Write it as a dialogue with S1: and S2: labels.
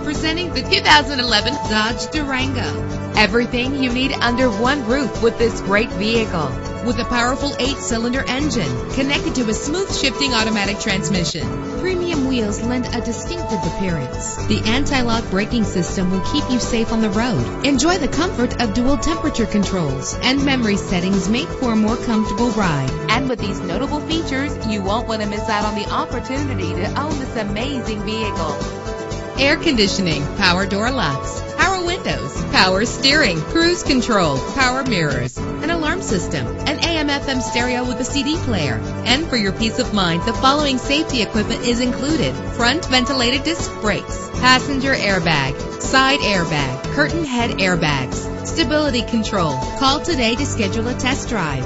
S1: Presenting the 2011 Dodge Durango. Everything you need under one roof with this great vehicle. With a powerful 8-cylinder engine connected to a smooth shifting automatic transmission. Premium wheels lend a distinctive appearance. The anti-lock braking system will keep you safe on the road. Enjoy the comfort of dual temperature controls, and memory settings make for a more comfortable ride. And with these notable features, you won't want to miss out on the opportunity to own this amazing vehicle. Air conditioning, power door locks, power windows, power steering, cruise control, power mirrors, an alarm system, an AM/FM stereo with a CD player. And for your peace of mind, the following safety equipment is included: front ventilated disc brakes, passenger airbag, side airbag, curtain head airbags, stability control. Call today to schedule a test drive.